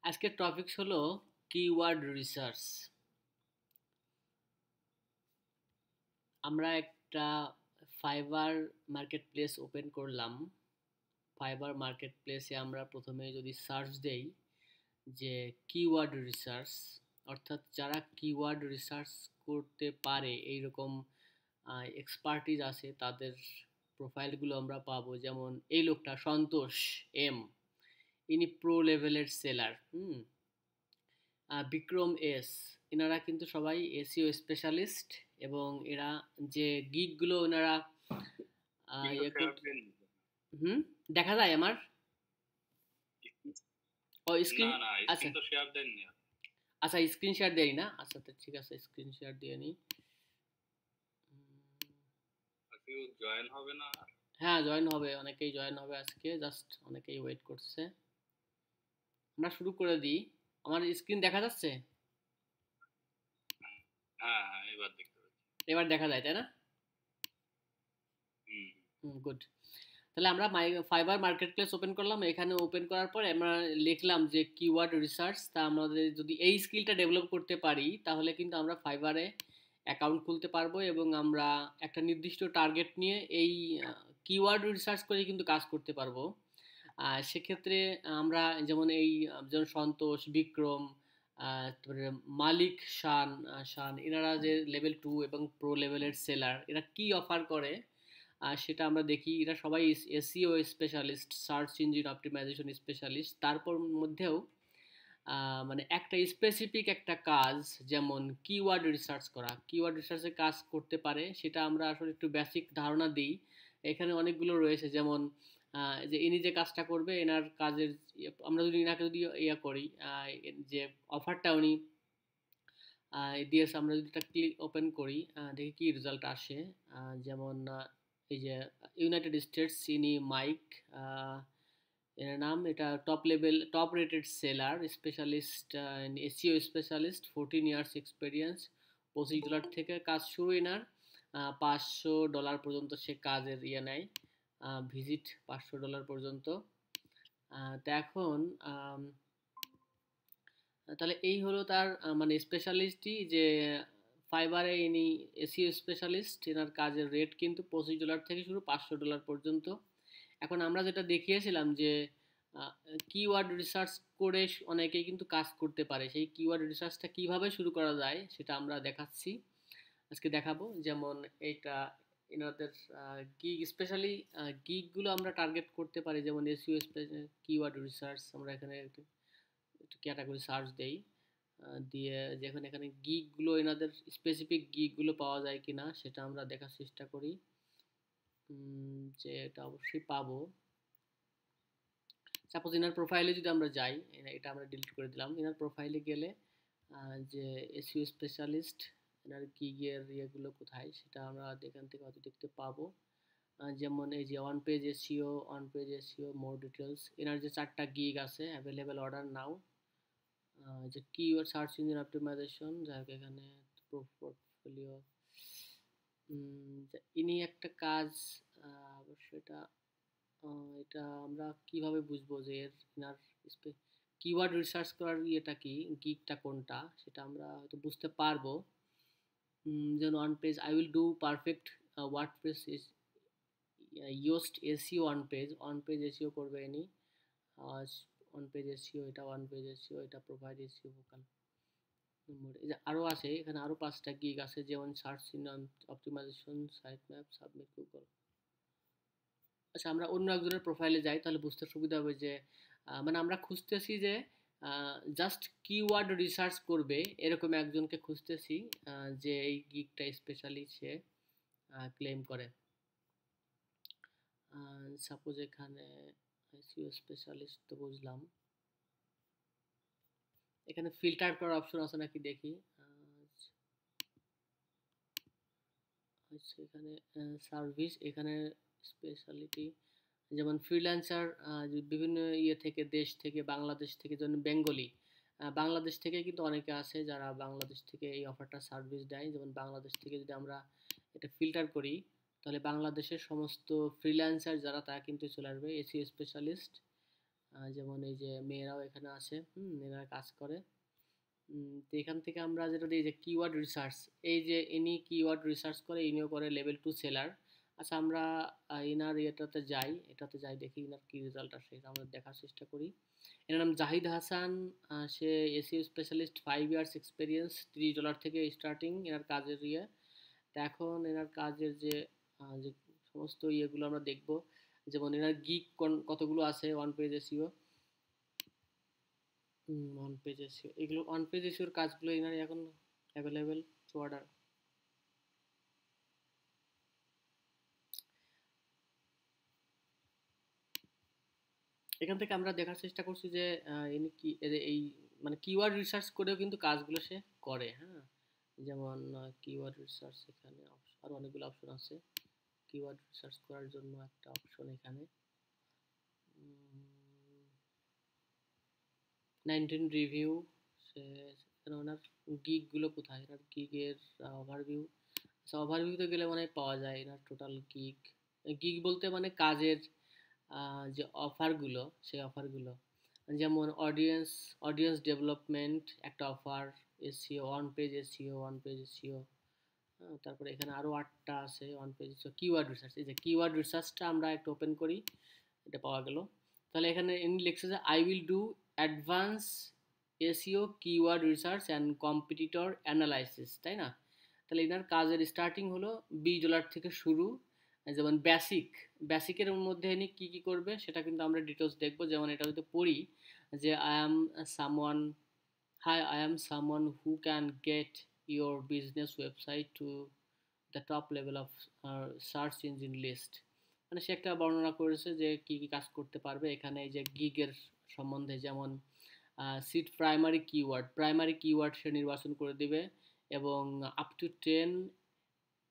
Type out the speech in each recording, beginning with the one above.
আজকের টপিক হলো keyword research. আমরা একটা ফাইবার মার্কেট প্লেস ওপেন করলাম। ফাইবার মার্কেট প্লেসে আমরা প্রথমে যদি সার্চ দেই যে কিওয়ার্ড রিসার্চ, অর্থাৎ যারা কিওয়ার্ড রিসার্চ করতে পারে এইরকম এক্সপার্টিজ আছে তাদের প্রোফাইলগুলো আমরা পাবো। যেমন এই লোকটা সন্তোষ এম, ইনি প্রো লেভেলের সেলার। বিক্রম এস, এনারা কিন্তু সবাই এসইও স্পেশালিস্ট এবং এরা যে গিগগুলো ওনারা কিন্তু ইয়ে শেয়ার করতে। দেন হুম, দেখা যায় আমার ও স্ক্রিন। না না আচ্ছা স্ক্রিন তো শেয়ার দেননি আর। আচ্ছা, স্ক্রিন শেয়ার দেই না। আচ্ছা তো ঠিক আছে, স্ক্রিন শেয়ার দিয়ে নিই। কেউ জয়েন হবে না আর। হ্যাঁ, জয়েন হবে, অনেকেই জয়েন হবে আজকে, জাস্ট অনেকেই ওয়েট করছে। আমরা শুরু করে দিই। আমার স্ক্রিন দেখা যাচ্ছে? হ্যাঁ হ্যাঁ এবার দেখতে পাচ্ছি। এবার দেখা যায় তাই না? হুম। গুড। তাহলে আমরা ফাইবার মার্কেট প্লেস ওপেন করলাম। এখানে ওপেন করার পরে আমরা লিখলাম যে কিওয়ার্ড রিসার্চ। তা আমাদের যদি এই স্কিলটা ডেভেলপ করতে পারি তাহলে কিন্তু আমরা ফাইবারে অ্যাকাউন্ট খুলতে পারবো এবং আমরা একটা নির্দিষ্ট টার্গেট নিয়ে এই কিওয়ার্ড রিসার্চ করে কিন্তু কাজ করতে পারবো। সেক্ষেত্রে আমরা যেমন যেমন সন্তোষ, বিক্রম, তারপরে মালিক, শান এনারা যে লেভেল 2 এবং প্রো লেভেলের সেলার, এরা কি অফার করে সেটা আমরা দেখি। এরা সবাই SEO specialist, search engine optimisation specialist. তারপর মধ্যেও মানে একটা স্পেসিফিক একটা কাজ, যেমন কিওয়ার্ড রিসার্চ করা, কিওয়ার্ড রিসার্চে কাজ করতে পারে, সেটা আমরা আসলে একটু বেসিক ধারণা দিই। এখানে অনেকগুলো রয়েছে, যেমন যে ইনি যে কাজটা করবে এনার কাজের আমরা যদি ইনাকে যদি ইয়া করি, যে অফারটা উনি দিয়েছে, আমরা যদি এটা ক্লিক ওপেন করি, দেখি কি রেজাল্ট আসে। যেমন এই যে ইউনাইটেড স্টেটস, ইনি মাইক, এর নাম, এটা top level top rated seller specialist, SEO specialist, 14 years experience. $25 থেকে কাজ শুরু এনার। $500 পর্যন্ত সে কাজের ইয়ে নেয়, ভিজিট $500 পর্যন্ত। তো এখন তাহলে এই হলো তার মানে স্পেশালিস্টই, যে ফাইবারে ইনি এসিও স্পেশালিস্ট, এনার কাজের রেট কিন্তু $25 থেকে শুরু, $500 পর্যন্ত। এখন আমরা যেটা দেখিয়েছিলাম যে কিওয়ার্ড রিসার্চ করে অনেকেই কিন্তু কাজ করতে পারে, সেই কিওয়ার্ড রিসার্চটা কিভাবে শুরু করা যায় সেটা আমরা দেখাচ্ছি, আজকে দেখাবো। যেমন এইটা এনাদের গিগ, স্পেশালি গিগগুলো আমরা টার্গেট করতে পারি। যেমন এসইও কিওয়ার্ড রিসার্চ, আমরা এখানে একটু ক্যাটাগরি সার্চ দেই, দিয়ে যেখানে এখানে গিগগুলো এনাদের স্পেসিফিক গিগগুলো পাওয়া যায় কিনা সেটা আমরা দেখার চেষ্টা করি। যে এটা অবশ্যই পাবো। সাপোজ এনার প্রোফাইলে যদি আমরা যাই, এটা আমরা ডিলিট করে দিলাম। এনার প্রোফাইলে গেলে যে এসইও স্পেশালিস্ট, এনার গিগের ইয়েগুলো কোথায় সেটা আমরা এখান থেকে হয়তো দেখতে পাবো। যেমন এই যে on page SEO, on page SEO, more details, এনার যে 4টা গিগ আছে, অ্যাভেলেবেল অর্ডার নাও, যে কিওয়ার্ড সার্চ ইঞ্জিন অপটিমাইজেশন, যাই হোক এখানে পোর্টফোলিও। ইনি একটা কাজ, অবশ্য এটা এটা আমরা কিভাবে বুঝবো যে এনার কিওয়ার্ড রিসার্চ করার ইয়েটা কি, গিগটা কোনটা সেটা আমরা হয়তো বুঝতে পারবো। যেমন on page I will do perfect WordPress is used SEO, on page SEO করবে ইনি। অন পেজ এসইও, এটা অন পেজ এসইও, এটা প্রোভাইড এসইও ভোকাল। এই যে আরো আছে, এখানে আরো 5টা গিগ আছে, যেমন search engine optimisation, site map, submit Google. আচ্ছা, আমরা অন্য একজনের প্রোফাইলে যাই, তাহলে বুঝতে সুবিধা হবে যে মানে আমরা খুঁজতেছি যে জাস্ট কিওয়ার্ড রিসার্চ করবে এরকম একজনকে খুঁজতেছি, যে এই গিগটা স্পেশালি সে ক্লেম করে। সাপোজ এখানে এসইও স্পেশালিস্ট তো বুঝলাম, এখানে ফিল্টার করার অপশন আছে নাকি দেখি। আচ্ছা, এখানে সার্ভিস, এখানে স্পেশালিটি, যেমন ফ্রিল্যান্সার, বিভিন্ন ইয়ে থেকে, দেশ থেকে, বাংলাদেশ থেকে, যেমন বেঙ্গলি, বাংলাদেশ থেকে কিন্তু অনেকে আছে যারা বাংলাদেশ থেকে এই অফারটা সার্ভিস দেয়। যেমন বাংলাদেশ থেকে যদি আমরা এটা ফিল্টার করি তাহলে বাংলাদেশের সমস্ত ফ্রিল্যান্সার যারা তারা কিন্তু চলে আসবে, এসিও স্পেশালিস্ট। যেমন এই যে মেয়েরাও এখানে আছে, এরা কাজ করে। তো এখান থেকে আমরা যেটা দিই যে কিওয়ার্ড রিসার্চ, এই যে ইনি কিওয়ার্ড রিসার্চ করে, ইনিও করে লেভেল 2 সেলার। আচ্ছা আমরা ইনার এটাতে যাই দেখি ইনার কি রেজাল্ট আসে, এটা আমরা দেখার চেষ্টা করি। এনার নাম জাহিদ হাসান, সে এসইও স্পেশালিস্ট, 5 ইয়ার্স এক্সপিরিয়েন্স, $30 থেকে স্টার্টিং এনার কাজের ইয়ে। তো এখন এনার কাজের যে সমস্ত ইয়েগুলো আমরা দেখব, যেমন এনার গিগ কতগুলো আছে, one page SEO, one page SEO, এগুলো ওয়ান পেজ এসইওর কাজগুলো এনার এখন অ্যাভেলেবেল টু অর্ডার। এখান থেকে আমরা দেখার চেষ্টা করছি যে ইনি কি এই মানে কিওয়ার্ড রিসার্চ করেও কিন্তু কাজগুলো সে করে, হ্যাঁ। যেমন কিওয়ার্ড রিসার্চ, এখানে আরো অনেকগুলো অপশন আছে। কিওয়ার্ড রিসার্চ করার জন্য একটা অপশন এখানে 19 রিভিউ, সে ওনার গিগ গুলো কোথায়, এনার গিগের ওভারভিউ। আচ্ছা ওভারভিউতে গেলে মানে পাওয়া যায় এনার টোটাল গিগ। গিগ বলতে মানে কাজের যে অফারগুলো, সেই অফারগুলো, যেমন অডিয়েন্স ডেভেলপমেন্ট একটা offer, SEO, one page SEO, one page SEO. তারপরে এখানে আরো 8টা আছে one page SEO. Keyword research, এই যে কিওয়ার্ড রিসার্চটা আমরা একটু ওপেন করি, এটা পাওয়া গেল। তাহলে এখানে ইনি লিখছে যে I will do advance SEO keyword research and competitor analysis, তাই না? তাহলে এনার কাজের স্টার্টিং হলো $20 থেকে শুরু। যেমন বেসিকের মধ্যে ইনি কী কী করবে সেটা কিন্তু আমরা ডিটেলস দেখবো। যেমন এটা যদি পড়ি যে someone I am someone who can get your business website to the top level of search engine list. মানে সে একটা বর্ণনা করেছে যে কী কী কাজ করতে পারবে এখানে, এই যে গিগের সম্বন্ধে, যেমন সিট প্রাইমারি কিওয়ার্ড সে নির্বাচন করে দিবে, এবং up to 10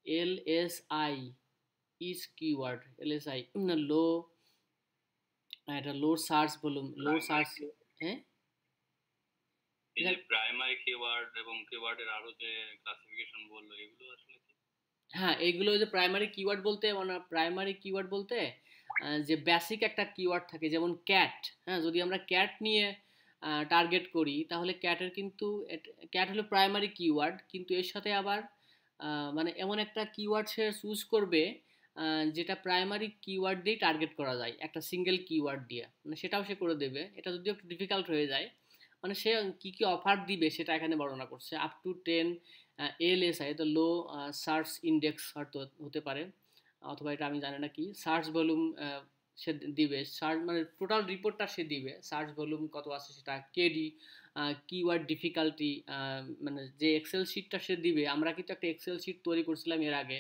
LSI is keyword, LSI low, এটা low search volume, low search, হ্যাঁ। এই যে প্রাইমারি কিওয়ার্ড এবং কিওয়ার্ডের আরো যে ক্লাসিফিকেশন বললো, এগুলো আসলে কি? হ্যাঁ, এগুলো যে প্রাইমারি কিওয়ার্ড বলতে, মানে প্রাইমারি কিওয়ার্ড বলতে যে বেসিক একটা কিওয়ার্ড থাকে, যেমন ক্যাট, হ্যাঁ, যদি আমরা ক্যাট নিয়ে টার্গেট করি তাহলে ক্যাটের কিন্তু ক্যাট হলো প্রাইমারি কিওয়ার্ড, কিন্তু এর সাথে আবার মানে এমন একটা কিওয়ার্ড সে চুজ করবে যেটা প্রাইমারি কিওয়ার্ড দিয়ে টার্গেট করা যায়, একটা সিঙ্গেল কিওয়ার্ড দিয়ে, মানে সেটাও সে করে দেবে। এটা যদিও একটু ডিফিকাল্ট হয়ে যায়, মানে সে কি কি অফার দিবে সেটা এখানে বর্ণনা করছে। আপ টু 10 এলএসআই, তো লো সার্চ ইন্ডেক্স হয়তো হতে পারে, অথবা এটা আমি জানি না কি, সার্চ ভলিউম সে দিবে, সার্চ মানে টোটাল রিপোর্টটা সে দিবে, সার্চ ভলিউম কত আছে সেটা, কেডি, কিওয়ার্ড ডিফিকাল্টি, মানে যে এক্সেল শিটটা সে দিবে। আমরা কিন্তু একটা এক্সেল শিট তৈরি করছিলাম এর আগে,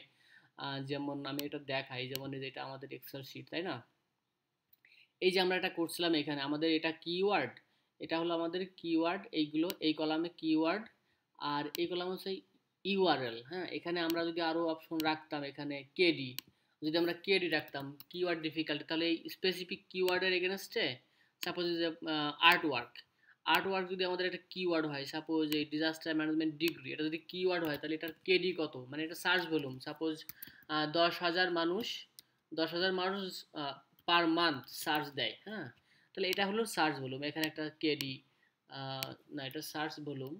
যেমন আমি এটা দেখাই, যেমন এটা আমাদের এক্সেল শিট, তাই না? এই যে আমরা এটা করছিলাম, এখানে আমাদের এটা কিওয়ার্ড, এটা হলো আমাদের কিওয়ার্ড, এইগুলো এই কলামে কিওয়ার্ড, আর এই কলাম হচ্ছে ইউআরএল। হ্যাঁ, এখানে আমরা যদি আরো অপশন রাখতাম, এখানে কেডি, যদি আমরা কেডি রাখতাম কিওয়ার্ড ডিফিকাল্টি, তাহলে এই স্পেসিফিক কিওয়ার্ডের এগেনস্টে, সাপোজ যে আর্টওয়ার্ক যদি আমাদের একটা কিওয়ার্ড হয়, সাপোজ এই ডিজাস্টার ম্যানেজমেন্ট ডিগ্রি, এটা যদি কিওয়ার্ড হয় তাহলে এটার কেডি কত, মানে এটা সার্চ ভলিউম, সাপোজ 10,000 মানুষ, 10,000 মানুষ পার মান্থ সার্চ দেয়, হ্যাঁ। তাহলে এটা হলো সার্চ ভলিউম, এখানে একটা কেডি, না এটা সার্চ ভলিউম,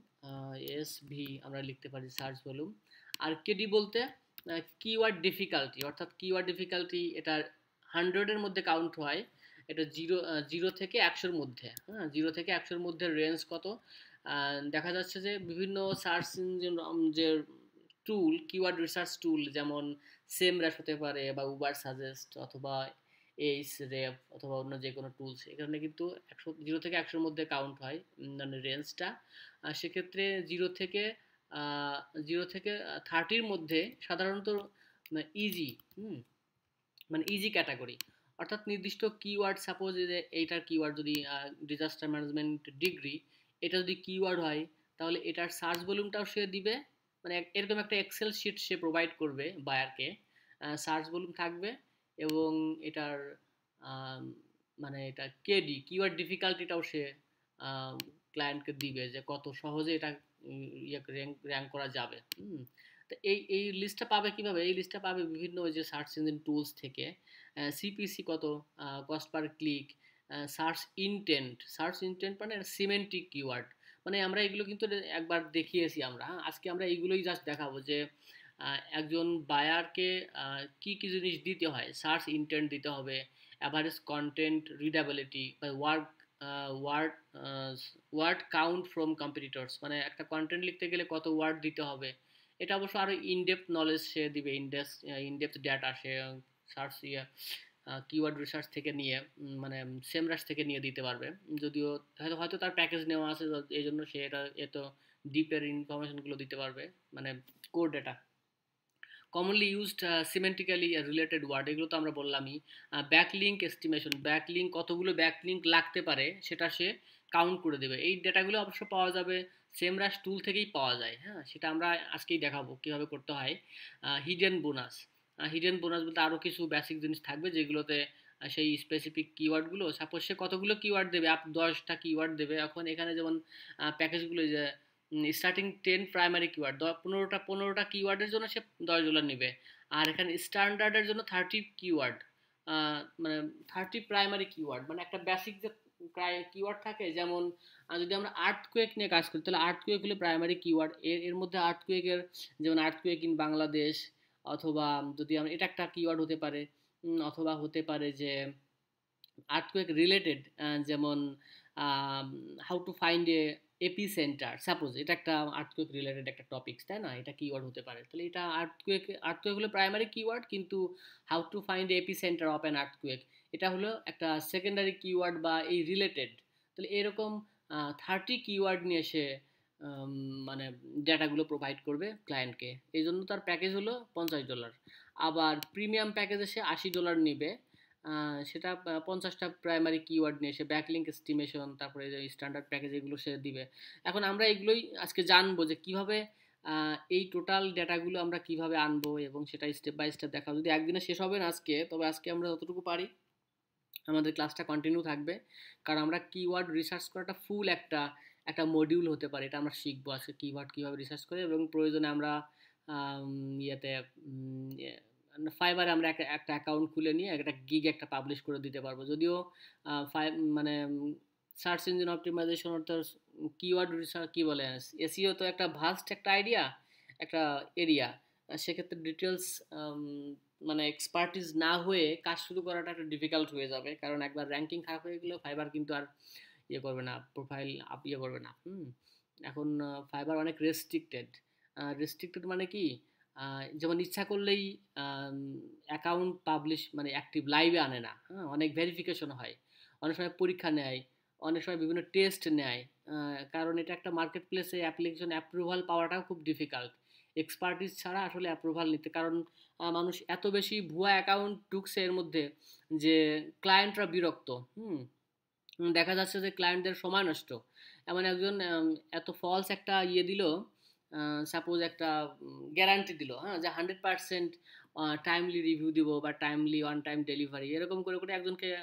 এস ভি আমরা লিখতে পারি সার্চ ভলিউম। আর কেডি বলতে কিওয়ার্ড ডিফিকাল্টি, অর্থাৎ কিওয়ার্ড ডিফিকাল্টি এটা 100-এর মধ্যে কাউন্ট হয়, এটা জিরো থেকে 100-র মধ্যে, হ্যাঁ, 0 থেকে 100-র মধ্যে রেঞ্জ কত। দেখা যাচ্ছে যে বিভিন্ন সার্চ ইঞ্জিন যে টুল, কিওয়ার্ড রিসার্চ টুল, যেমন সেমরাস হতে পারে, বা উবার সাজেস্ট, অথবা এইস রেপ, অথবা অন্য যে কোনো টুলস, এখানে কিন্তু 0 থেকে 100-র মধ্যে কাউন্ট হয় মানে রেঞ্জটা। সেক্ষেত্রে জিরো থেকে 30-র মধ্যে সাধারণত ইজি, মানে ইজি ক্যাটাগরি, অর্থাৎ নির্দিষ্ট কিওয়ার্ড, সাপোজ যে এইটার কিওয়ার্ড যদি ডিজাস্টার ম্যানেজমেন্ট ডিগ্রি, এটা যদি কিওয়ার্ড হয় তাহলে এটার সার্চ ভলিউমটাও সে দিবে, মানে এরকম একটা এক্সেল শিট সে প্রোভাইড করবে বায়ারকে, সার্চ ভলিউম থাকবে, এবং এটার মানে এটা কেডি কিওয়ার্ড ডিফিকাল্টিটাও সে ক্লায়েন্টকে দিবে, যে কত সহজে এটা র্যাঙ্ক করা যাবে। তো এই লিস্টটা পাবে কিভাবে? এই লিস্টটা পাবে বিভিন্ন ওই যে সার্চ ইঞ্জিন টুলস থেকে, সিপিসি কত, cost per click, search intent মানে সিমেন্টিক কিওয়ার্ড, মানে আমরা এগুলো কিন্তু একবার দেখিয়েছি আমরা, হ্যাঁ আজকে আমরা এইগুলোই জাস্ট দেখাবো যে একজন বায়ারকে কি কি জিনিস দিতে হয়, সার্চ ইন্টেন্ট দিতে হবে, average content readability, word word word count from competitors, মানে একটা কন্টেন্ট লিখতে গেলে কত ওয়ার্ড দিতে হবে। এটা অবশ্য আরও ইনডেপথ নলেজ সে দিবে, ইনডেপথ ডাটা সে সার্চ কিওয়ার্ড রিসার্চ থেকে নিয়ে মানে সেমরাশ থেকে নিয়ে দিতে পারবে, যদিও হয়তো হয়তো তার প্যাকেজ নেওয়া আছে, এই জন্য সে এটা এত ডিপের ইনফরমেশনগুলো দিতে পারবে, মানে core data. Commonly used semantically related word, এগুলো তো আমরা বললামই। ব্যাকলিঙ্ক এস্টিমেশন, ব্যাকলিঙ্ক কতগুলো ব্যাকলিঙ্ক লাগতে পারে সেটা সে কাউন্ট করে দেবে। এই ডেটাগুলো অবশ্য পাওয়া যাবে সেমরাশ টুল থেকেই পাওয়া যায়, হ্যাঁ সেটা আমরা আজকেই দেখাবো কীভাবে করতে হয়। হিডেন বোনাস, হিডেন বোনাস বলতে আরও কিছু বেসিক জিনিস থাকবে যেগুলোতে সেই স্পেসিফিক কিওয়ার্ডগুলো, সাপোজ সে কতগুলো কিওয়ার্ড দেবে, 10টা কিওয়ার্ড দেবে, এখন এখানে যেমন প্যাকেজগুলো যে স্টার্টিং 10 প্রাইমারি কিওয়ার্ড, 15টা কিওয়ার্ডের জন্য সে $10 নেবে, আর এখানে স্ট্যান্ডার্ডের জন্য 30 কিওয়ার্ড, মানে 30 প্রাইমারি কিওয়ার্ড, মানে একটা বেসিক যে কিওয়ার্ড থাকে, যেমন যদি আমরা আর্থকুয়েক নিয়ে কাজ করি তাহলে আর্থকুয়েক হলো প্রাইমারি কিওয়ার্ড, এর মধ্যে আর্থকুয়েকের যেমন আর্থকুয়েক ইন বাংলাদেশ, অথবা যদি আমরা এটা একটা কিওয়ার্ড হতে পারে, অথবা হতে পারে যে আর্থকুয়েক রিলেটেড, যেমন how to find a epicentre, suppose এটা একটা আর্থকুয়েক রিলেটেড একটা টপিকস, তাই না, এটা কিওয়ার্ড হতে পারে, তাহলে এটা আর্থকুয়েক হলো প্রাইমারি কিওয়ার্ড, কিন্তু how to find epicentre of an earthquake এটা হলো একটা সেকেন্ডারি কিওয়ার্ড বা এই রিলেটেড। তাহলে এরকম 30 কিওয়ার্ড নিয়ে সে মানে ডেটাগুলো প্রোভাইড করবে ক্লায়েন্টকে, এই জন্য তার প্যাকেজ হলো $50। আবার প্রিমিয়াম প্যাকেজে সে $80 নেবে, সেটা 50টা প্রাইমারি কিওয়ার্ড নিয়ে সে ব্যাকলিঙ্ক এস্টিমেশন, তারপরে স্ট্যান্ডার্ড প্যাকেজ এগুলো সে দিবে। এখন আমরা এগুলোই আজকে জানবো যে কিভাবে এই টোটাল ডেটাগুলো আমরা কিভাবে আনবো, এবং সেটা স্টেপ বাই স্টেপ দেখাবো। যদি একদিনে শেষ হবে না আজকে, তবে আজকে আমরা যতটুকু পারি আমাদের ক্লাসটা কন্টিনিউ থাকবে, কারণ আমরা কিওয়ার্ড রিসার্চ করাটা ফুল একটা একটা মডিউল হতে পারে, এটা আমরা শিখবো আজকে কিওয়ার্ড কীভাবে রিসার্চ করে, এবং প্রয়োজনে আমরা ইয়েতে ফাইবারে আমরা একটা অ্যাকাউন্ট খুলে নিয়ে একটা গিগ একটা পাবলিশ করে দিতে পারবো। যদিও মানে সার্চ ইঞ্জিন অপটিমাইজেশন অর্থাৎ কিওয়ার্ড রিসার্চ কী বলে, এসইও তো একটা ভাস্ট একটা আইডিয়া, একটা এরিয়া, সেক্ষেত্রে ডিটেলস মানে এক্সপার্টিস না হয়ে কাজ শুরু করাটা একটু ডিফিকাল্ট হয়ে যাবে, কারণ একবার র্যাঙ্কিং খারাপ হয়ে গেলেও ফাইবার কিন্তু আর ইয়ে করবে না, প্রোফাইল আপ ইয়ে করবে না। এখন ফাইবার অনেক রেস্ট্রিক্টেড মানে কি, যেমন ইচ্ছা করলেই অ্যাকাউন্ট পাবলিশ মানে অ্যাক্টিভ লাইভে আনে না, হ্যাঁ অনেক ভেরিফিকেশন হয়, অনেক সময় পরীক্ষা নেয়, অনেক সময় বিভিন্ন টেস্ট নেয়, কারণ এটা একটা মার্কেট প্লেসে অ্যাপ্লিকেশন অ্যাপ্রুভাল পাওয়াটাও খুব ডিফিকাল্ট এক্সপার্টিস ছাড়া আসলে অ্যাপ্রুভাল নিতে, কারণ মানুষ এত বেশি ভুয়া অ্যাকাউন্ট ঢুকছে এর মধ্যে যে ক্লায়েন্টরা বিরক্ত, দেখা যাচ্ছে যে ক্লায়েন্টদের সময় নষ্ট, এমন একজন এত ফলস একটা ইয়ে দিল, সাপোজ একটা গ্যারান্টি দিল, হ্যাঁ যে 100% টাইমলি রিভিউ দিব বা টাইমলি ওয়ান টাইম ডেলিভারি, এরকম করে করে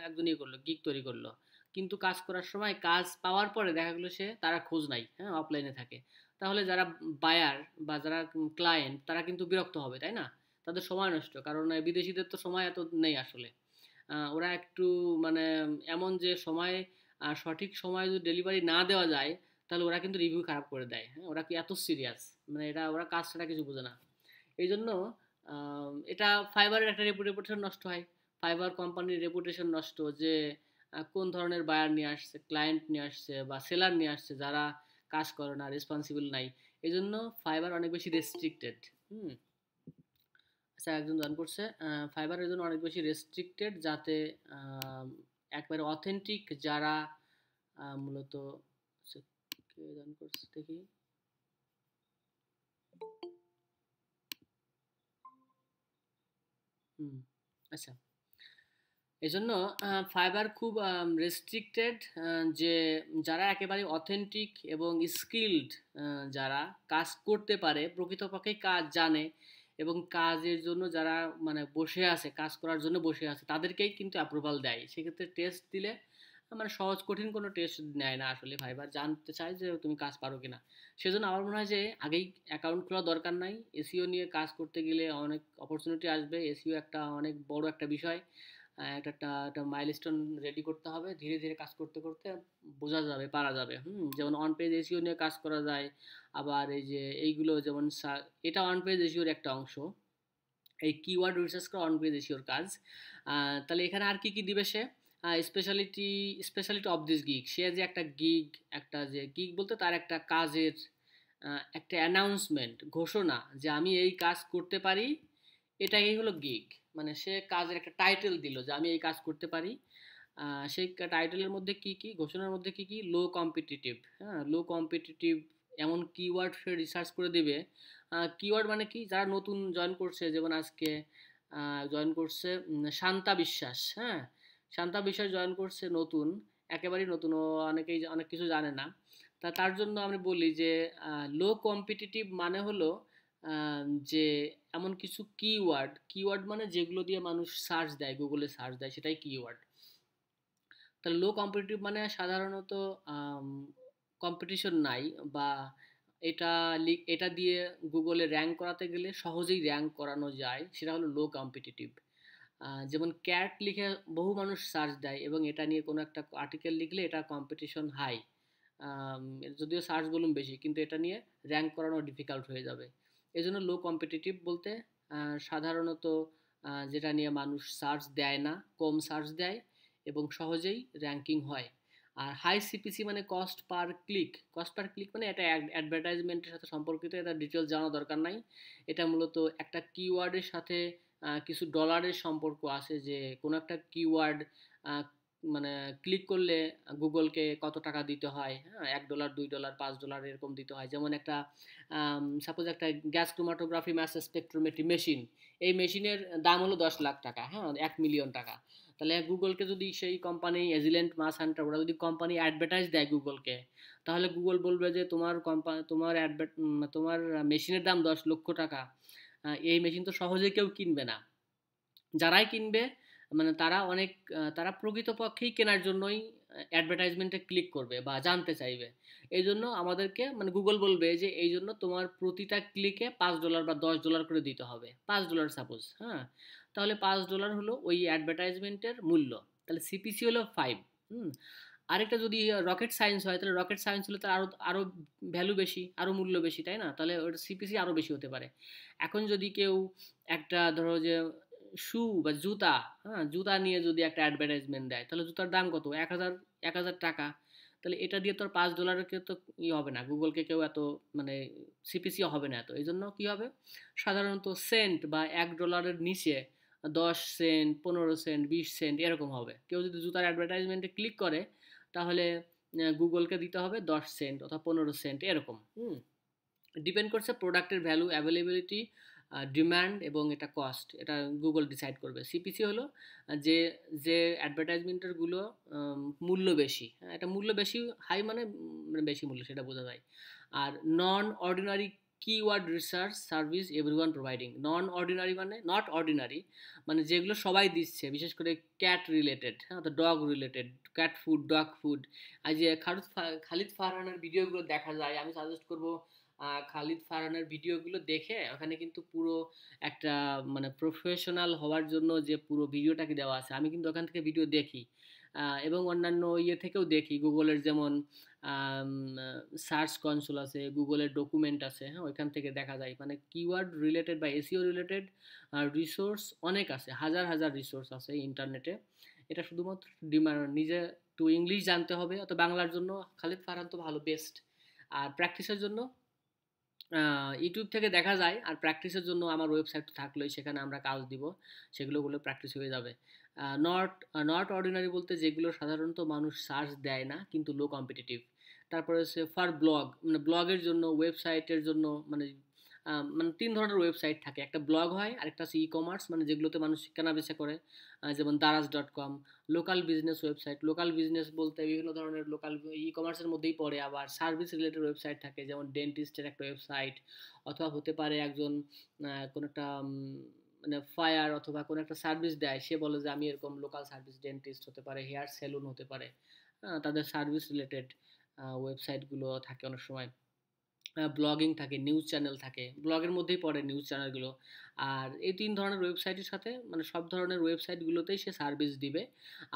একজন ইয়ে করলো, গিগ তৈরি করলো, কিন্তু কাজ করার সময় কাজ পাওয়ার পরে দেখা গেলো সে তারা খোঁজ নাই, হ্যাঁ অফলাইনে থাকে, তাহলে যারা বায়ার বা যারা ক্লায়েন্ট তারা কিন্তু বিরক্ত হবে, তাই না, তাদের সময় নষ্ট, কারণ বিদেশিদের তো সময় এত নেই আসলে, ওরা একটু মানে এমন যে সময় সঠিক সময় যদি ডেলিভারি না দেওয়া যায় তাহলে ওরা কিন্তু রিভিউ খারাপ করে দেয়, হ্যাঁ ওরা কি এত সিরিয়াস, মানে এটা ওরা কাজ ছাড়া কিছু বোঝে না। এই জন্য এটা ফাইবারের একটা রেপুটেশন নষ্ট হয়, ফাইবার কোম্পানির রেপুটেশন নষ্ট, যে কোন ধরনের বায়ার নিয়ে আসছে, ক্লায়েন্ট নিয়ে আসছে বা সেলার নিয়ে আসছে যারা কাজ করে না, রেসপন্সিবল নাই, এই জন্য ফাইবার অনেক বেশি রেস্ট্রিক্টেড। আচ্ছা একজন জান করছে ফাইবারের জন্য অনেক বেশি রেস্ট্রিক্টেড, যাতে একবারে অথেন্টিক যারা মূলত কে জান করছে দেখি, আচ্ছা এজন্য ফাইবার খুব রেস্ট্রিক্টেড, যে যারা একেবারে অথেন্টিক এবং স্কিলড, যারা কাজ করতে পারে, প্রকৃতপক্ষে কাজ জানে এবং কাজের জন্য যারা মানে বসে আছে, কাজ করার জন্য বসে আছে, তাদেরকেই কিন্তু অ্যাপ্রুভাল দেয়। সেক্ষেত্রে টেস্ট দিলে মানে সহজ কঠিন কোনো টেস্ট নেয় না আসলে, ফাইবার জানতে চায় যে তুমি কাজ পারো কিনা। সেজন্য আমার মনে হয় যে আগেই অ্যাকাউন্ট খোলা দরকার নাই, এসিও নিয়ে কাজ করতে গেলে অনেক অপরচুনিটি আসবে, এসিও একটা অনেক বড় একটা বিষয়, একটা মাইলস্টোন রেডি করতে হবে, ধীরে ধীরে কাজ করতে করতে বোঝা যাবে, পারা যাবে। যেমন অন পেজ এসইও নিয়ে কাজ করা যায়। আবার এই যে এইগুলো যেমন এটা অন পেজ এসইওর একটা অংশ, এই কিওয়ার্ড রিসার্চ করা অন পেজ এসইওর কাজ। তাহলে এখানে আর কি কি দিবে সে? Speciality speciality of this gig, সে যে একটা গিগ, একটা যে গিগ বলতে তার একটা কাজের একটা অ্যানাউন্সমেন্ট, ঘোষণা যে আমি এই কাজ করতে পারি, এটাই হলো গিগ। মানে সে কাজের একটা টাইটেল দিল যে আমি এই কাজ করতে পারি। সেই টাইটেলের মধ্যে কি কি, ঘোষণার মধ্যে কি কি, লো কম্পিটিটিভ, হ্যাঁ লো কম্পিটিটিভ এমন কিওয়ার্ড সে রিসার্চ করে দেবে। কিওয়ার্ড মানে কি, যারা নতুন জয়েন করছে, যেমন আজকে জয়েন করছে শান্তা বিশ্বাস, হ্যাঁ শান্তা বিশ্বাস জয়েন করছে নতুন, একেবারেই নতুন, ও অনেক কিছু জানে না। তার জন্য আমি বলি যে লো কম্পিটিটিভ মানে হলো যে এমন কিছু কিওয়ার্ড, কিওয়ার্ড মানে যেগুলো দিয়ে মানুষ সার্চ দেয়, গুগলে সার্চ দেয়, সেটাই কিওয়ার্ড। তাহলে লো কম্পিটিটিভ মানে সাধারণত কম্পিটিশন নাই, বা এটা এটা দিয়ে গুগলে র্যাঙ্ক করাতে গেলে সহজেই র্যাঙ্ক করানো যায়, সেটা হলো লো কম্পিটিটিভ। যেমন ক্যাট লিখে বহু মানুষ সার্চ দেয়, এবং এটা নিয়ে কোনো একটা আর্টিকেল লিখলে এটা কম্পিটিশন হাই, যদিও সার্চ ভলিউম বেশি, কিন্তু এটা নিয়ে র্যাঙ্ক করানো ডিফিকাল্ট হয়ে যাবে। এই জন্য লো কম্পিটিটিভ বলতে সাধারণত যেটা নিয়ে মানুষ সার্চ দেয় না, কম সার্চ দেয় এবং সহজেই র্যাঙ্কিং হয়। আর হাই সিপিসি মানে cost per click, cost per click মানে এটা অ্যাডভার্টাইজমেন্টের সাথে সম্পর্কিত, এটা ডিটেলস জানা দরকার নাই। এটা মূলত একটা কিওয়ার্ডের সাথে কিছু ডলারের সম্পর্ক আছে, যে কোনো একটা কিওয়ার্ড মানে ক্লিক করলে গুগলকে কত টাকা দিতে হয়, হ্যাঁ $1, $2, $5 এরকম দিতে হয়। যেমন একটা সাপোজ একটা gas chromatography mass spectrometry machine, এই মেশিনের দাম হলো 10 লাখ টাকা, হ্যাঁ 1 মিলিয়ন টাকা। তাহলে গুগলকে যদি সেই কোম্পানি এজিলেন্ট মাস হান্টার, ওরা যদি কোম্পানি অ্যাডভার্টাইজ দেয় গুগলকে, তাহলে গুগল বলবে যে তোমার কোম্পানি, তোমার মেশিনের দাম 10 লক্ষ টাকা, এই মেশিন তো সহজে কেউ কিনবে না। যারাই কিনবে মানে তারা প্রকৃতপক্ষেই কেনার জন্যই অ্যাডভার্টাইজমেন্টে ক্লিক করবে বা জানতে চাইবে। এই জন্য আমাদেরকে মানে গুগল বলবে যে এই জন্য তোমার প্রতিটা ক্লিকে $5 বা $10 করে দিতে হবে, $5 সাপোজ, হ্যাঁ তাহলে $5 হলো ওই অ্যাডভার্টাইজমেন্টের মূল্য। তাহলে সিপিসি হলো 5। আরেকটা যদি রকেট সায়েন্স হয়, তাহলে রকেট সায়েন্স হলে তার আরও আরও ভ্যালু বেশি, আরও মূল্য বেশি, তাই না? তাহলে ওটা সিপিসি আরও বেশি হতে পারে। এখন যদি কেউ একটা ধরো যে শু বা জুতা, হ্যাঁ জুতা নিয়ে যদি একটা অ্যাডভার্টাইজমেন্ট দেয়, তাহলে জুতার দাম কত? 1,000 টাকা। তাহলে এটা দিয়ে তো আর $5 তো হবে না, গুগলকে কেউ এত মানে সিপিসি হবে না এত। এই জন্য কী হবে, সাধারণত সেন্ট বা $1 নিচে 10 সেন্ট, 15 সেন্ট, 20 সেন্ট এরকম হবে। কেউ যদি জুতার অ্যাডভার্টাইজমেন্টে ক্লিক করে, তাহলে গুগলকে দিতে হবে 10 সেন্ট অথবা 15 সেন্ট এরকম। ডিপেন্ড করছে প্রোডাক্টের ভ্যালু, অ্যাভেলেবিলিটি, ডিমান্ড এবং এটা কস্ট, এটা গুগল ডিসাইড করবে। সিপিসি হলো যে যে অ্যাডভার্টাইজমেন্টেরগুলো মূল্য বেশি, হ্যাঁ এটা মূল্য বেশি, হাই মানে বেশি মূল্য, সেটা বোঝা যায়। আর non ordinary keyword research service everyone providing, non ordinary মানে নট অর্ডিনারি, মানে যেগুলো সবাই দিচ্ছে, বিশেষ করে ক্যাট রিলেটেড, হ্যাঁ তো dog related, cat food, dog food. আর যে খালিদ ফারহানের ভিডিওগুলো দেখা যায়, আমি সাজেস্ট করবো খালিদ ফারহানের ভিডিওগুলো দেখে, ওখানে কিন্তু পুরো একটা মানে প্রফেশনাল হওয়ার জন্য যে পুরো ভিডিওটাকে দেওয়া আছে, আমি কিন্তু ওখান থেকে ভিডিও দেখি, এবং অন্যান্য ইয়ে থেকেও দেখি, গুগলের যেমন সার্চ কনসোল আছে, গুগলের ডকুমেন্ট আছে, হ্যাঁ ওইখান থেকে দেখা যায়। মানে কিওয়ার্ড রিলেটেড বা এসইও রিলেটেড রিসোর্স অনেক আছে, হাজার হাজার রিসোর্স আছে ইন্টারনেটে। এটা শুধুমাত্র নিজে একটু ইংলিশ জানতে হবে, অত বাংলার জন্য খালিদ ফারহান তো ভালো, বেস্ট। আর প্র্যাকটিসের জন্য ইউটিউব থেকে দেখা যায়, আর প্র্যাকটিসের জন্য আমার ওয়েবসাইট তো থাকলোই, সেখানে আমরা কাজ দিব, সেগুলো প্র্যাকটিস হয়ে যাবে। নট নট অর্ডিনারি বলতে যেগুলো সাধারণত মানুষ সার্চ দেয় না কিন্তু লো কম্পিটিটিভ। তারপরে হচ্ছে ফর ব্লগ, মানে ব্লগের জন্য, ওয়েবসাইটের জন্য, মানে মানে 3 ধরনের ওয়েবসাইট থাকে, একটা ব্লগ হয়, আরেকটা হচ্ছে ই কমার্স, মানে যেগুলোতে মানুষ কেনা বেচা করে, যেমন Daraz.com. Local business website, local business বলতে বিভিন্ন ধরনের লোকাল ই কমার্সের মধ্যেই পড়ে। আবার সার্ভিস রিলেটেড ওয়েবসাইট থাকে, যেমন ডেন্টিস্টের একটা ওয়েবসাইট, অথবা হতে পারে একজন কোনো একটা মানে ফায়ার অথবা কোনো একটা সার্ভিস দেয়, সে বলে যে আমি এরকম লোকাল সার্ভিস, ডেন্টিস্ট হতে পারে, হেয়ার সেলুন হতে পারে, তাদের সার্ভিস রিলেটেড ওয়েবসাইটগুলো থাকে অনেক সময়। ব্লগিং থাকে, নিউজ চ্যানেল থাকে, ব্লগের মধ্যেই পড়ে নিউজ চ্যানেলগুলো। আর এই ৩ ধরনের ওয়েবসাইটের সাথে মানে সব ধরনের ওয়েবসাইটগুলোতেই সে সার্ভিস দিবে।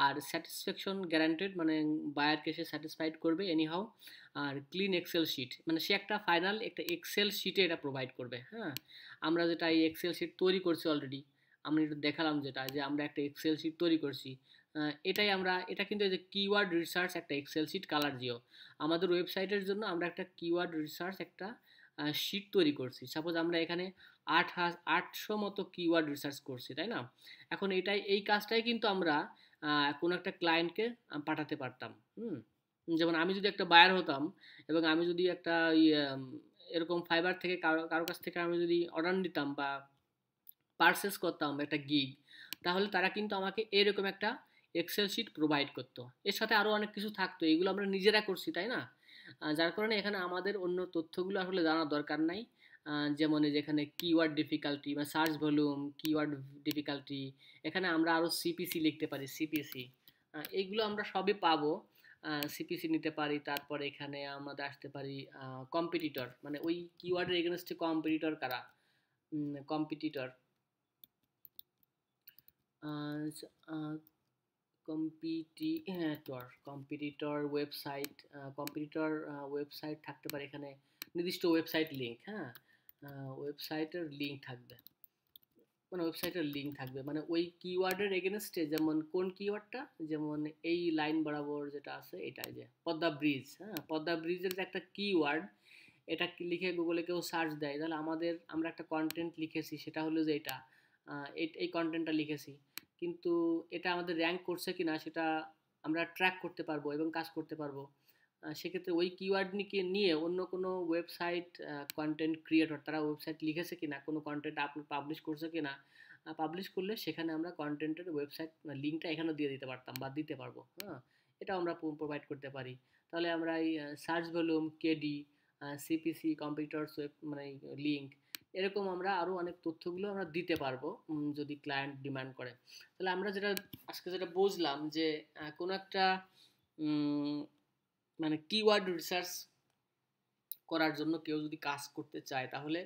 আর স্যাটিসফ্যাকশন গ্যারান্টেড, মানে বায়ারকে সে স্যাটিসফাইড করবে এনিহাউ। আর ক্লিন এক্সেল শিট, মানে সে একটা ফাইনাল একটা এক্সেল শিটে এটা প্রোভাইড করবে। হ্যাঁ, আমরা যেটা এই এক্সেল শিট তৈরি করছি অলরেডি, আমি এটা দেখালাম যেটা যে আমরা একটা এক্সেল শিট তৈরি করছি, এটাই আমরা, এটা কিন্তু এই যে কিওয়ার্ড রিসার্চ একটা এক্সেল শিট কালার জিও, আমাদের ওয়েবসাইটের জন্য আমরা একটা কিওয়ার্ড রিসার্চ একটা শিট তৈরি করছি। সাপোজ আমরা এখানে 800 মতো কিওয়ার্ড রিসার্চ করছি, তাই না? এখন এই কাজটাই কিন্তু আমরা কোনো একটা ক্লায়েন্টকে পাঠাতে পারতাম। যেমন আমি যদি একটা বায়ার হতাম এবং আমি যদি একটা এরকম ফাইবার থেকে কারো কাছ থেকে আমি যদি অর্ডার নিতাম বা পারচেস করতাম একটা গিগ, তাহলে তারা কিন্তু আমাকে এরকম একটা এক্সেল শিট প্রোভাইড করতো। এর সাথে আরও অনেক কিছু থাকতো, এগুলো আমরা নিজেরা করছি, তাই না? যার কারণে এখানে আমাদের অন্য তথ্যগুলো আসলে জানার দরকার নাই। যেমন এই যেখানে কিওয়ার্ড ডিফিকাল্টি বা সার্চ ভলিউম, কিওয়ার্ড ডিফিকাল্টি, এখানে আমরা আরও সিপিসি লিখতে পারি, সিপিসি এইগুলো আমরা সবই পাবো। সিপিসি নিতে পারি। তারপরে এখানে আমাদের আসতে পারি কম্পিটিটর, মানে ওই কিওয়ার্ডের এগেনস্টে কম্পিটিটর কারা, competitor competitor website, competitor website থাকতে পারে এখানে, নির্দিষ্ট ওয়েবসাইট লিঙ্ক, হ্যাঁ, ওয়েবসাইটের লিঙ্ক থাকবে, মানে ওয়েবসাইটের লিঙ্ক থাকবে মানে ওই কিওয়ার্ডের এগেনস্টে, যেমন কোন কিওয়ার্ডটা, যেমন এই লাইন বরাবর যেটা আছে এটাই যে পদ্মা ব্রিজ, হ্যাঁ, পদ্মা ব্রিজের যে একটা কিওয়ার্ড, এটা লিখে গুগলে কেউ সার্চ দেয়, তাহলে আমরা একটা কন্টেন্ট লিখেছি, সেটা হলো যে এটা এই কন্টেন্টটা লিখেছি, কিন্তু এটা আমাদের র্যাঙ্ক করছে কিনা সেটা আমরা ট্র্যাক করতে পারবো এবং কাজ করতে পারবো। সেক্ষেত্রে ওই কিওয়ার্ড নিয়ে অন্য কোনো ওয়েবসাইট কন্টেন্ট ক্রিয়েটর তারা ওয়েবসাইট লিখেছে কিনা, কোনো কন্টেন্ট আপলোড পাবলিশ করছে কিনা, পাবলিশ করলে সেখানে আমরা কন্টেন্টের ওয়েবসাইট লিঙ্কটা এখানেও দিয়ে দিতে পারতাম বা দিতে পারবো। হ্যাঁ, এটাও আমরা প্রোভাইড করতে পারি। তাহলে আমরা এই search volume, KD, CPC, computers web মানে লিঙ্ক, এরকম আমরা আরও অনেক তথ্যগুলো আমরা দিতে পারবো যদি ক্লায়েন্ট ডিমান্ড করে। তাহলে আমরা আজকে যেটা বুঝলাম যে কোনো একটা মানে কিওয়ার্ড রিসার্চ করার জন্য কেউ যদি কাজ করতে চায়, তাহলে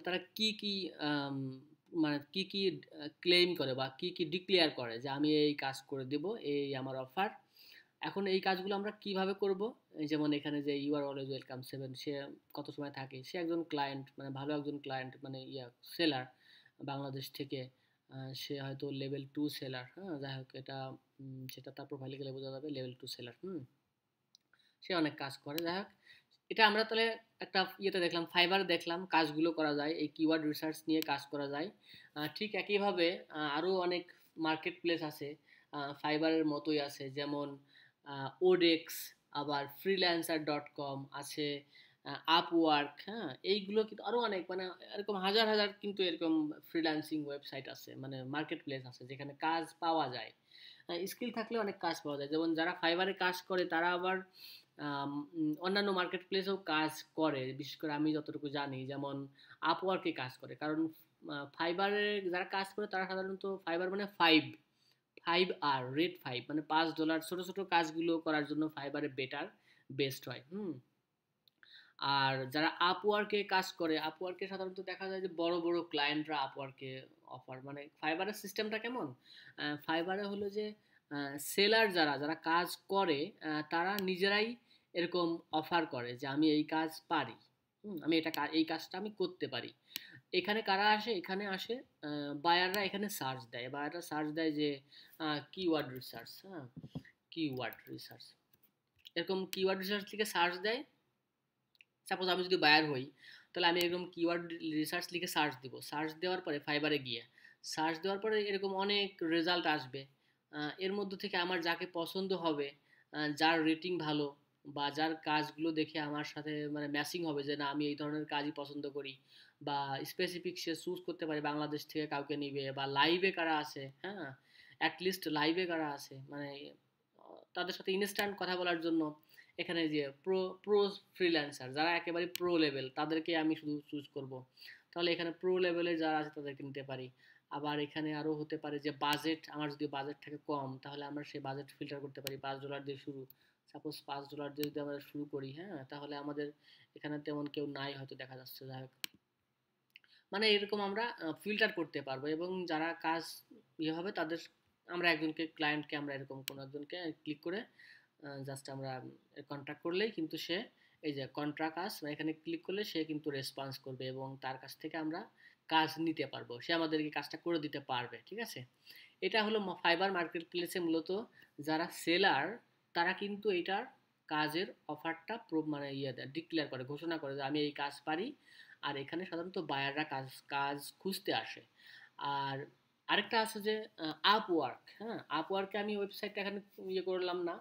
তারা কি কি মানে কি কি ক্লেম করে বা কি কি ডিক্লেয়ার করে যে আমি এই কাজ করে দেব, এই আমার অফার। এখন এই কাজগুলো আমরা কিভাবে করব? যেমন এখানে যে ইউ আর অলওয়েজ ওয়েলকাম 7, সে কত সময় থাকে, সে একজন ক্লায়েন্ট, মানে ভালো একজন ক্লায়েন্ট, মানে সেলার বাংলাদেশ থেকে, সে হয়তো লেভেল 2 সেলার, হ্যাঁ, যাই হোক এটা সেটা তার প্রোফাইলে গেলে বোঝা যাবে, লেভেল 2 সেলার। সে অনেক কাজ করে, যাই হোক এটা আমরা তাহলে একটা দেখলাম, ফাইবারে দেখলাম কাজগুলো করা যায়, এই কিওয়ার্ড রিসার্চ নিয়ে কাজ করা যায়। ঠিক একইভাবে আরও অনেক মার্কেট প্লেস আছে ফাইবারের মতোই আছে, যেমন ওডেক্স, আবার freelancer.com আছে, আপওয়ার্ক, হ্যাঁ, এইগুলো কিন্তু আরও অনেক, মানে এরকম হাজার হাজার কিন্তু এরকম ফ্রিল্যান্সিং ওয়েবসাইট আছে, মানে মার্কেট প্লেস আছে যেখানে কাজ পাওয়া যায়। স্কিল থাকলে অনেক কাজ পাওয়া যায়, যেমন যারা ফাইবারে কাজ করে তারা আবার অন্যান্য মার্কেট প্লেসেও কাজ করে, বিশেষ করে আমি যতটুকু জানি, যেমন আপওয়ার্কে কাজ করে, কারণ ফাইবারে যারা কাজ করে তারা সাধারণত ফাইবার মানে 5 আর রেট 5 মানে $5, ছোট ছোট কাজগুলো করার জন্য ফাইবারে বেস্ট হয়। আর যারা আপওয়ার্কে কাজ করে, আপওয়ার্কে সাধারণত দেখা যায় যে বড় বড় ক্লায়েন্টরা আপওয়ার্কে অফার, মানে ফাইবারের সিস্টেমটা কেমন, ফাইবারে হলো যে সেলার যারা যারা কাজ করে তারা নিজেরাই এরকম অফার করে যে আমি এই কাজ পারি, আমি এই কাজটা আমি করতে পারি। এখানে কারা আসে, এখানে আসে বায়াররা, এখানে বায়াররা সার্চ দেয় যে কিওয়ার্ড রিসার্চ, হ্যাঁ, কিওয়ার্ড রিসার্চ, এরকম কিওয়ার্ড রিসার্চ লিখে সার্চ দেয়। সাপোজ আমি যদি বায়ার হই, তাহলে আমি এরকম কিওয়ার্ড রিসার্চ লিখে সার্চ দিব, সার্চ দেওয়ার পরে ফাইবারে গিয়ে সার্চ দেওয়ার পরে এরকম অনেক রেজাল্ট আসবে। এর মধ্যে থেকে আমার যাকে পছন্দ হবে, যার রেটিং ভালো বা যার কাজগুলো দেখে আমার সাথে মানে ম্যাচিং হবে, যে না আমি এই ধরনের কাজই পছন্দ করি, বা স্পেসিফিক সে চুজ করতে পারে বাংলাদেশ থেকে কাউকে নিবে, বা লাইভে কারা আছে, হ্যাঁ, অ্যাটলিস্ট লাইভে কারা আছে, মানে তাদের সাথে ইনস্ট্যান্ট কথা বলার জন্য এখানে যে প্রো ফ্রিল্যান্সার যারা একেবারে প্রো লেভেল, তাদেরকে আমি শুধু চুজ করব। তাহলে এখানে প্রো লেভেলে যারা আছে তাদেরকে নিতে পারি। আবার এখানে আরও হতে পারে যে বাজেট, আমার যদি বাজেট থাকে কম, তাহলে আমরা সেই বাজেট ফিল্টার করতে পারি, $5 দিয়ে শুরু, সাপোজ $5 দিয়ে যদি আমরা শুরু করি, হ্যাঁ, তাহলে আমাদের এখানে তেমন কেউ নাই হয়তো দেখা যাচ্ছে। যাই হোক, মানে এরকম আমরা ফিল্টার করতে পারবো, এবং যারা কাজ ইয়ে হবে তাদের, আমরা একজনকে ক্লায়েন্টকে আমরা এরকম কোনো একজনকে ক্লিক করে জাস্ট আমরা কন্ট্যাক্ট করলেই কিন্তু সে এই যে কন্ট্রাক্ট কাজ এখানে ক্লিক করলে সে কিন্তু রেসপন্স করবে এবং তার কাছ থেকে আমরা কাজ নিতে পারবো, সে আমাদেরকে কাজটা করে দিতে পারবে। ঠিক আছে, এটা হলো ফাইবার মার্কেট প্লেসে মূলত যারা সেলার তারা কিন্তু এটার কাজের অফারটা মানে ইয়ে দেয়, ডিক্লেয়ার করে, ঘোষণা করে যে আমি এই কাজ পারি। আর এখানে সাধারণত বায়াররা কাজ কাজ খুঁজতে আসে। আর আরেকটা আছে যে আপওয়ার্ক, হ্যাঁ, আপওয়ার্কে আমি ওয়েবসাইটটা এখানে ইয়ে করলাম না।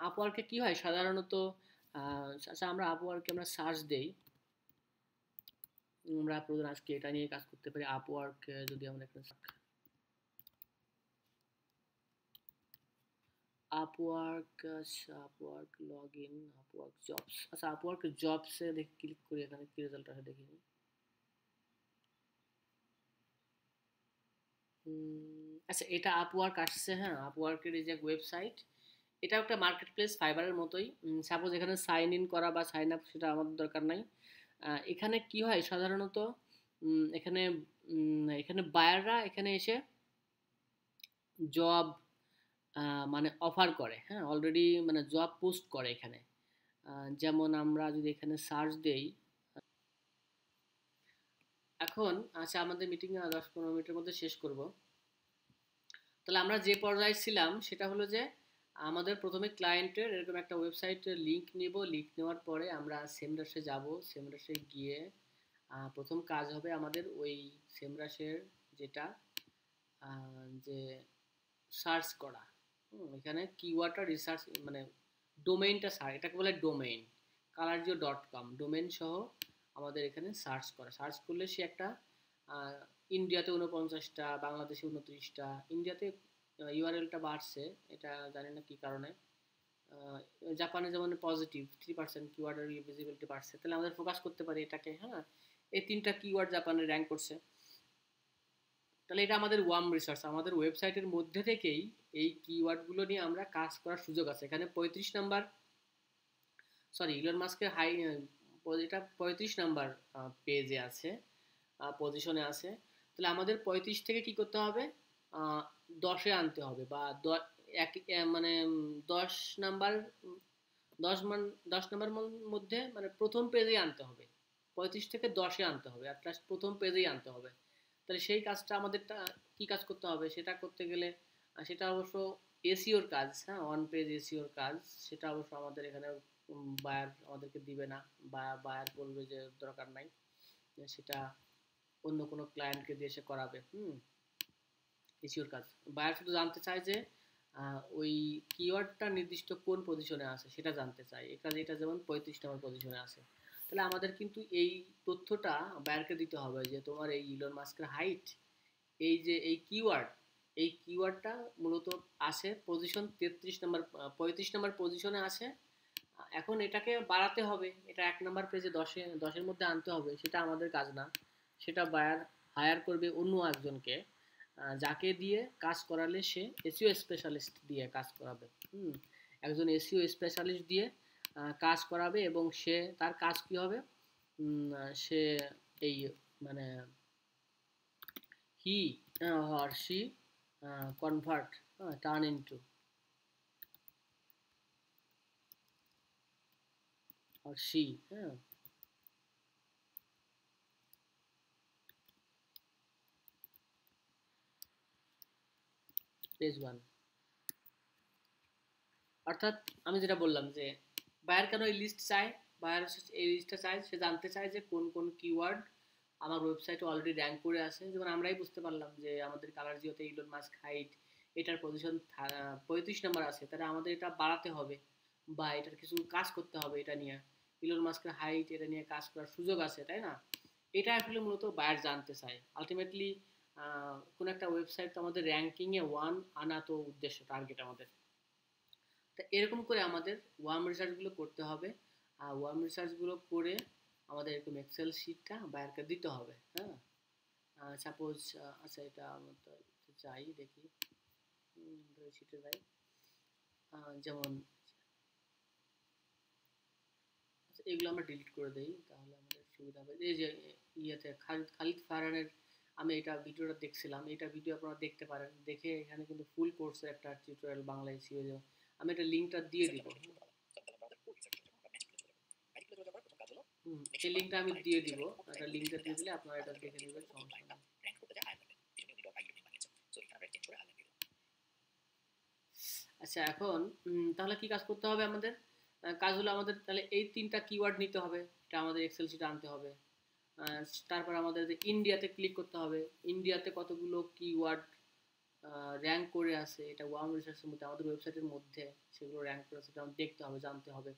আপওয়ার্কে কি হয় সাধারণত, আচ্ছা আমরা আপওয়ার্কে আমরা সার্চ দেই, আমরা প্রধান আজকে এটা নিয়ে কাজ করতে পারি। আপওয়ার্ক যদি আমরা এখানে আপওয়ার্ক, আচ্ছা Upwork log in, Upwork jobs, আচ্ছা আপওয়ার্ক জবসে দেখি, ক্লিক করি, এখানে কি রেজাল্ট আসে দেখি। আচ্ছা এটা আপওয়ার্ক আসছে, হ্যাঁ, আপওয়ার্কের এই যে ওয়েবসাইট, এটা একটা মার্কেট প্লেস ফাইবারের মতোই। সাপোজ এখানে সাইন ইন করা বা সাইন আপ সেটা আমাদের দরকার নাই। এখানে কি হয় সাধারণত, এখানে এখানে বায়াররা এখানে এসে জব মানে অফার করে, হ্যাঁ, অলরেডি মানে জব পোস্ট করে এখানে। যেমন আমরা যদি এখানে সার্চ দেই, এখন আচ্ছা আমাদের মিটিং 10-15 মিনিটের মধ্যে শেষ করব। তাহলে আমরা যে পর্যায়ে ছিলাম সেটা হলো যে আমাদের প্রথমে ক্লায়েন্টের এরকম একটা ওয়েবসাইটের লিঙ্ক নিব, লিঙ্ক নেওয়ার পরে আমরা সেমরাশে যাব, সেমরাশে গিয়ে প্রথম কাজ হবে আমাদের ওই সেমরাশের যেটা যে সার্চ করা, এখানে কিওয়ার্ডটা রিসার্চ মানে ডোমেইনটা সার্চ, এটাকে বলে ডোমেইন, কালারজিও.com ডোমেইন সহ আমাদের এখানে সার্চ করা। সার্চ করলে সে একটা ইন্ডিয়াতে 49টা, বাংলাদেশে 29টা, ইন্ডিয়াতে ইউআরএলটা বাড়ছে, এটা জানি না কি কারণে। জাপানে যেমন পজিটিভ 3% কিওয়ার্ডের ভিজিবিলিটি বাড়ছে, তাহলে আমাদের ফোকাস করতে পারি এটাকে, হ্যাঁ, এই 3টা কিওয়ার্ড জাপানে র্যাঙ্ক করছে। তাহলে এটা আমাদের ওয়ার্ম রিসার্চ, আমাদের ওয়েবসাইটের মধ্যে থেকেই এই কিওয়ার্ডগুলো নিয়ে আমরা কাজ করার সুযোগ আছে। এখানে 35 নাম্বার, সরি ইলন মাস্কের এটা 35 নাম্বার পেজে আছে, পজিশনে আছে। তাহলে আমাদের 35 থেকে কি করতে হবে, 10-এ আনতে হবে, বা মানে 10 নাম্বার, 10 নাম্বার মধ্যে মানে প্রথম পেজেই আনতে হবে, 35 থেকে 10-এ আনতে হবে, অ্যাট লাস্ট প্রথম পেজেই আনতে হবে। তাহলে সেই কাজটা আমাদের কি কাজ করতে হবে, সেটা করতে গেলে সেটা অবশ্য এসিওর কাজ, হ্যাঁ, ওয়ান পেজ এসিওর কাজ, সেটা অবশ্য আমাদের এখানে বায়ার আমাদেরকে দিবে না, বা বায়ার বলবে যে দরকার নাই, সেটা অন্য কোনো ক্লায়েন্টকে দিয়ে সে করাবে। এসিওর কাজ বায়ার শুধু জানতে চায় যে ওই কিওয়ার্ডটা নির্দিষ্ট কোন পজিশনে আছে সেটা জানতে চায়, এখানে এটা যেমন 35 নম্বর পজিশনে আছে। তাহলে আমাদের কিন্তু এই তথ্যটা বায়ারকে দিতে হবে যে তোমার এই ইলন মাস্কের হাইট, এই যে এই কিওয়ার্ডটা মূলত আসে পজিশন 33 নম্বর, 35 নম্বর পজিশনে আসে। এখন এটাকে বাড়াতে হবে, এটা 1 নম্বর পেজে 10-এর মধ্যে আনতে হবে, সেটা আমাদের কাজ না, সেটা বায়ার হায়ার করবে অন্য একজনকে, যাকে দিয়ে কাজ করালে সে এসইও স্পেশালিস্ট দিয়ে কাজ করাবে। একজন এসইও স্পেশালিস্ট দিয়ে কাজ করাবে, এবং সে তার কাজ কি হবে, সে এই মানে হি or she convert, turn into, or she, হ্যাঁ, পেজ 1। অর্থাৎ আমি যেটা বললাম যে বায়ার কেন এই লিস্ট চায়, বায়ার এই লিস্টটা চায়, সে জানতে চায় যে কোন কোন কিওয়ার্ড আমার ওয়েবসাইটে অলরেডি র্যাঙ্ক করে আছে। যেমন আমরাই বুঝতে পারলাম যে আমাদের কালার জিওতে ইলন মাস্ক হাইট, এটার পজিশন 35 নম্বর আছে, তাহলে আমাদের এটা বাড়াতে হবে বা এটার কিছু কাজ করতে হবে, এটা নিয়ে ইলন মাস্কের হাইট এটা নিয়ে কাজ করার সুযোগ আছে, তাই না? এটা আসলে মূলত বায়ার জানতে চায়। আলটিমেটলি কোন একটা ওয়েবসাইট তো আমাদের র্যাঙ্কিংয়ে 1 আনা তো উদ্দেশ্য, টার্গেট আমাদের। তা এরকম করে আমাদের ওয়ার্ম রিসার্চগুলো করতে হবে, আর ওয়ার্ম রিসার্চগুলো করে আমাদের এরকম এক্সেল শিটটা বায়ারকে দিতে হবে, হ্যাঁ। সাপোজ আচ্ছা এটা আমরা যাই দেখি, শিটে যাই, যেমন এগুলো আমরা ডিলিট করে দেই, তাহলে আমাদের সুবিধা হবে। এই যে ইয়েতে খালিদ খালিদ ফারহানের, আমি এটা ভিডিওটা দেখছিলাম, এটা ভিডিও আপনারা দেখতে পারেন, দেখে এখানে কিন্তু ফুল কোর্সের একটা টিউটোরিয়াল বাংলা এসিও, আমি এটা লিঙ্কটা দিয়ে দিব। এই লিঙ্কটা আমি দিয়ে দিব, এটা লিঙ্কটা দিয়ে দিলে আপনারা এটা দেখে নেবেন, সমস্যা নেই। আচ্ছা, এখন তাহলে কি কাজ করতে হবে আমাদের? কাজ হলো আমাদের তাহলে এই 3টা কিওয়ার্ড নিতে হবে, এটা আমাদের এক্সেল শিটে আনতে হবে। তারপর আমাদের ইন্ডিয়াতে ক্লিক করতে হবে, ইন্ডিয়াতে কতগুলো কিওয়ার্ড র্যাঙ্ক করে আছে, এটা ওয়ার্ম রিসার্চের মধ্যে আমাদের ওয়েবসাইটের মধ্যে সেগুলো র্যাঙ্ক করে আছে, সেটা দেখতে হবে, জানতে হবে।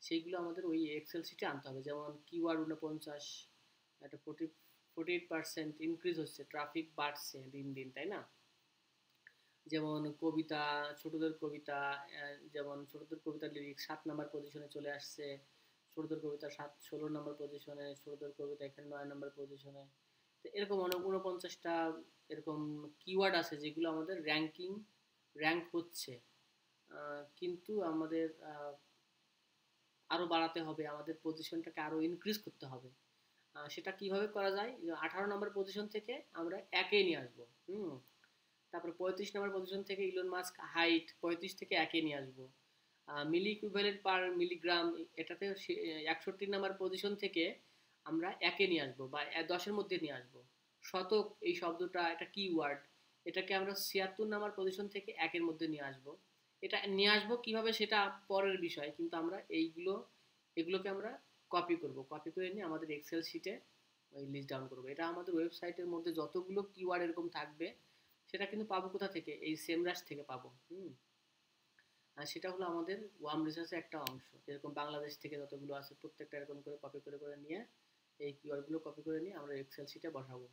সেইগুলো আমাদের ওই এক্সেল শিটে আনতে হবে। যেমন কিওয়ার্ড 49, একটা 48% ইনক্রিজ হচ্ছে, ট্রাফিক বাড়ছে দিন দিন, তাই না? যেমন কবিতা, ছোটদের কবিতা, যেমন ছোটদের কবিতার লিরিক্স 7 নম্বর পজিশনে চলে আসছে, ছোটদের কবিতা 16 নম্বর পজিশনে, ছোটদের কবিতা এখানে 9 নম্বর পজিশনে। তো এরকম অনেক 49টা এরকম কিওয়ার্ড আছে যেগুলো আমাদের র্যাঙ্ক হচ্ছে, কিন্তু আমাদের আরও বাড়াতে হবে, আমাদের পজিশনটাকে আরও ইনক্রিজ করতে হবে। সেটা কিভাবে করা যায়? 18 নম্বর পজিশন থেকে আমরা একে নিয়ে আসবো। তারপর 35 নম্বর পজিশন থেকে ইলন মাস্ক হাইট 35 থেকে একে নিয়ে আসবো। মিলি ইকুইভ্যালেন্ট পার মিলিগ্রাম, এটাতে 61 নম্বর পজিশন থেকে আমরা একে নিয়ে আসবো বা 10-এর মধ্যে নিয়ে আসবো। শতক, এই শব্দটা একটা কিওয়ার্ড, এটাকে আমরা 76 নম্বর পজিশন থেকে একের মধ্যে নিয়ে আসবো। এটা নিয়ে আসবো কিভাবে সেটা পরের বিষয়, কিন্তু আমরা এগুলোকে আমরা কপি করব, কপি করে নিয়ে আমাদের এক্সেল শিটে ওই লিস্ট ডাউন করবো। এটা আমাদের ওয়েবসাইটের মধ্যে যতগুলো কিওয়ার্ড এরকম থাকবে, সেটা কিন্তু পাবো কোথা থেকে? এই সেমরাশ থেকে পাবো। আর সেটা হলো আমাদের ওয়ার্ম রিসার্চের একটা অংশ। এরকম বাংলাদেশ থেকে যতগুলো আছে প্রত্যেকটা এরকম করে কপি করে করে নিয়ে, এই কিওয়ার্ডগুলো কপি করে নিয়ে আমরা এক্সেল শিটে বসাবো।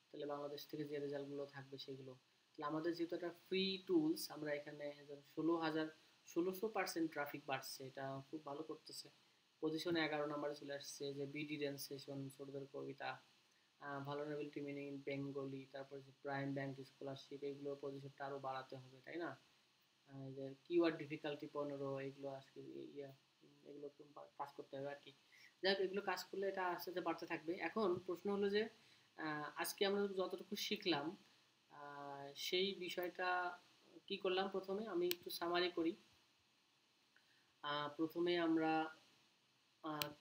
তাহলে বাংলাদেশ থেকে যে রেজাল্টগুলো থাকবে সেগুলো, তাহলে আমাদের যেহেতু একটা ফ্রি টুলস, আমরা এখানে 16% ট্রাফিক বাড়ছে, এটা খুব ভালো করতেছে। পজিশনে 11 নম্বরে চলে আসছে যে বিডি ড্যান্স সেশন, ছোটদের কবিতা, ভালনারেবিলিটি মিনিং ইন বেঙ্গলি, তারপর যে প্রাইম ব্যাংক স্কলারশিপ, এগুলো পজিশনটা আরও বাড়াতে হবে, তাই না? যে কিওয়ার্ড ডিফিকাল্টি 15, এগুলো আজকে এগুলো কাজ করতে হবে আর কি। যাই হোক, এগুলো কাজ করলে এটা আস্তে আস্তে বাড়তে থাকবে। এখন প্রশ্ন হলো যে আজকে আমরা যতটুকু শিখলাম, সেই বিষয়টা কি করলাম? প্রথমে আমি একটু সামারি করি। প্রথমে আমরা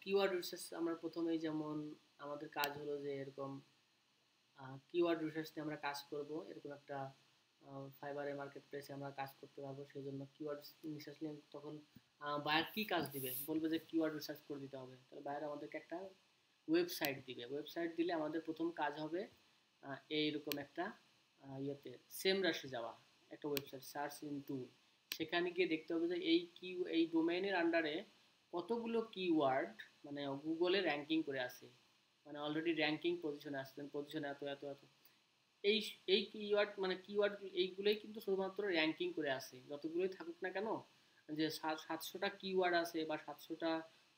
কিওয়ার্ড রিসার্চ, আমরা প্রথমেই যেমন আমাদের কাজ হলো যে এরকম কিওয়ার্ড রিসার্চ নিয়ে আমরা কাজ করব, এরকম একটা ফাইবারে মার্কেট প্লেসে আমরা কাজ করতে পারবো। সেই জন্য কিওয়ার্ড রিসার্চ নিয়ে তখন বায়ার কি কাজ দিবে? বলবে যে কিওয়ার্ড রিসার্চ করে দিতে হবে, তাহলে বায়ার আমাদেরকে একটা ওয়েবসাইট দিবে। ওয়েবসাইট দিলে আমাদের প্রথম কাজ হবে এইরকম একটা ইয়েতে সেমরাশে যাওয়া, একটা ওয়েবসাইট সার্চ ইন টুল, সেখানে গিয়ে দেখতে হবে যে এই ডোমেইনের আন্ডারে কতগুলো কিওয়ার্ড মানে গুগলে র্যাঙ্কিং করে আছে, মানে অলরেডি র্যাঙ্কিং পজিশনে আসছেন, পজিশনে এত এত এত, এই এই কিওয়ার্ড এইগুলোই কিন্তু শুধুমাত্র র্যাঙ্কিং করে আসে, যতগুলোই থাকুক না কেন, যে 700টা কিওয়ার্ড আছে বা 700টা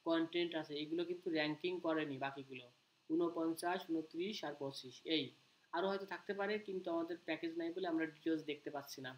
কন্টেন্ট আছে, এগুলো কিন্তু র্যাঙ্কিং করেনি বাকিগুলো, 49, 29 আর 25, এই আরও হয়তো থাকতে পারে, কিন্তু আমাদের প্যাকেজ নাই বলে আমরা ডিটেলস দেখতে পাচ্ছি না।